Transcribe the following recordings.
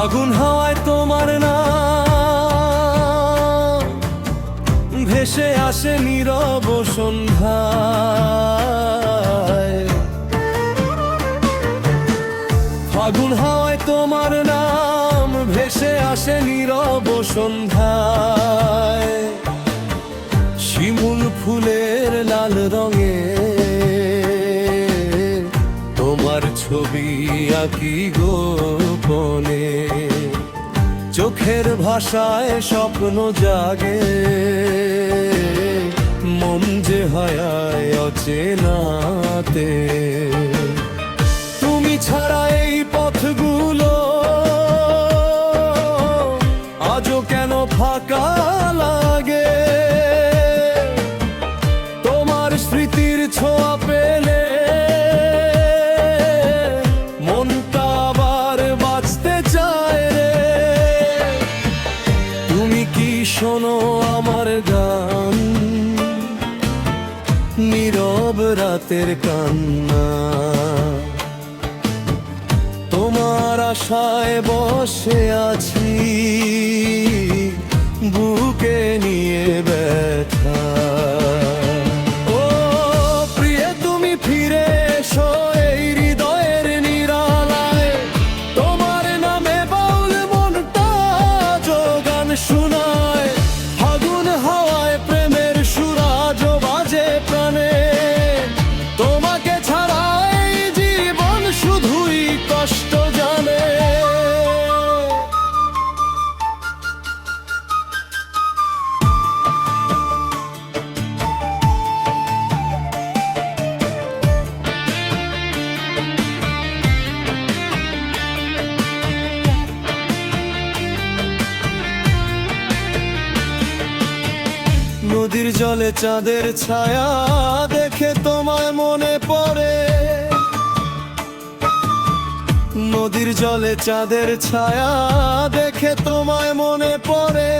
আগুন হাওয়ায় তোমার নাম ভেসে আসে নীরব সন্ধ্যায়। ফাগুন হাওয়ায় তোমার নাম ভেসে আসে নীরব সন্ধ্যায়। শিমুল ফুলের লাল রঙে তোমার ছবি আঁকি গোপনে। চোখের ভাষায় স্বপ্ন জাগে, মন যে হয় অচেনাতে। তুমি ছাড়া এই পথগুলো আজও কেন ফাঁকা লাগে। তোমার স্মৃতির ছোঁয়া পেলে মনটা আবার বাঁচতে চায় রে। তুমি কি শোনো আমার গান, নীরব রাতের কান্না। তোমার আশায় বসে আছি, বুকে নিয়ে ব্যথা। ও প্রিয়ে তুমি ফিরে এসো এই হৃদয়ের নিরালায়। তোমার নামে বাউল মনটা গান শোনায়। ফাগুন হাওয়ায় প্রেমের সুরাজ বাজে প্রাণে। তোমাকে ছাড়া এই জীবন শুধুই কষ্ট জানে। নদীর জলে চাঁদের ছায়া দেখে তোমায় মনে পড়ে। নদীর জলে চাঁদের ছায়া দেখে তোমায় মনে পড়ে।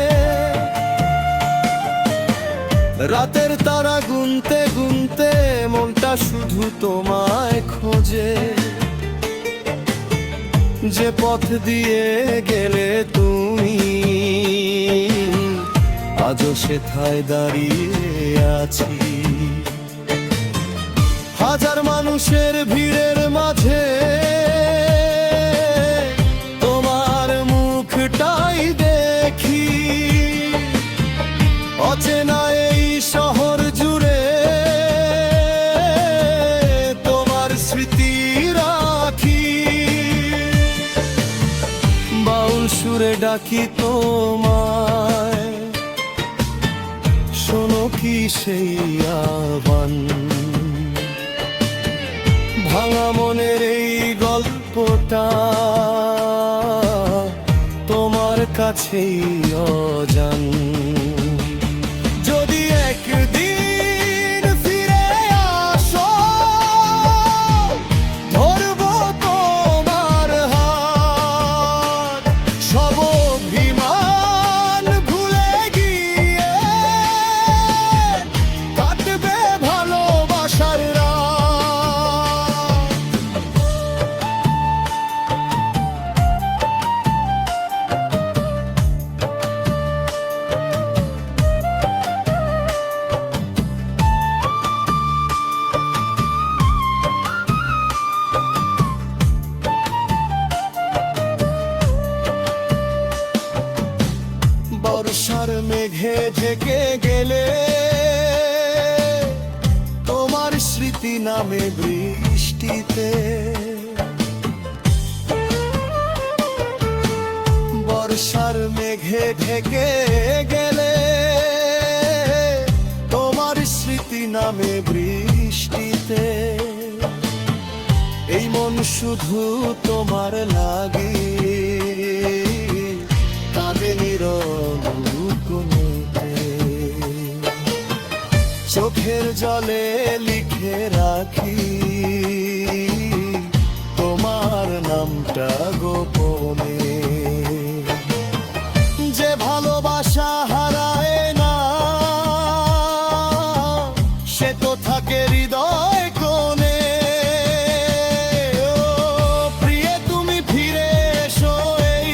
রাতের তারা গুনতে গুনতে মনটা শুধু তোমায় খোঁজে। যে পথ দিয়ে গেলে তুমি আজও সেথায় দাঁড়িয়ে আছি। হাজার মানুষের ভিড়ের মাঝে তোমার মুখটাই দেখি। অচেনা এই শহর জুড়ে তোমার স্মৃতি রাখি। বাউল সুরে ডাকি তোমায়, শোনো কি সেই আহ্বান। ভাঙা মনের এই গল্পটা তোমার কাছেই অজান। যদি একদিন ফিরে আসো ধরবো তোমার হাত। সব অভিমান ভুলে গিয়ে কাটবে ভালোবাসার রাত। বর্ষার মেঘে ঢেকে গেলে তোমার স্মৃতি নামে বৃষ্টিতে। বর্ষার মেঘে ঢেকে গেলে তোমার স্মৃতি নামে বৃষ্টিতে। এই মন শুধু তোমার লাগে কাঁদে নীরব কোণেতে। চোখের জলে লিখে রাখি তোমার নামটা গোপনে। যে ভালোবাসা হারায় না সে তো থাকে হৃদয় কোণে। ও প্রিয়ে তুমি ফিরে এসো এই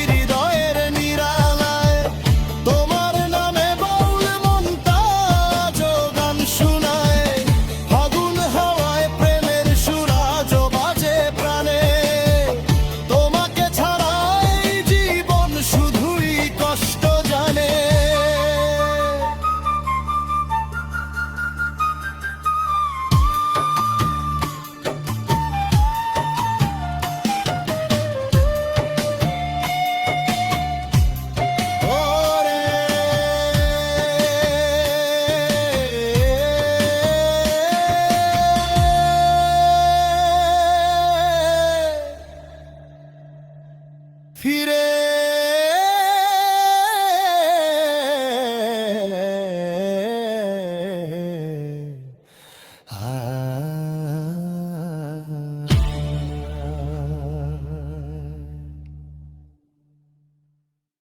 ফিরে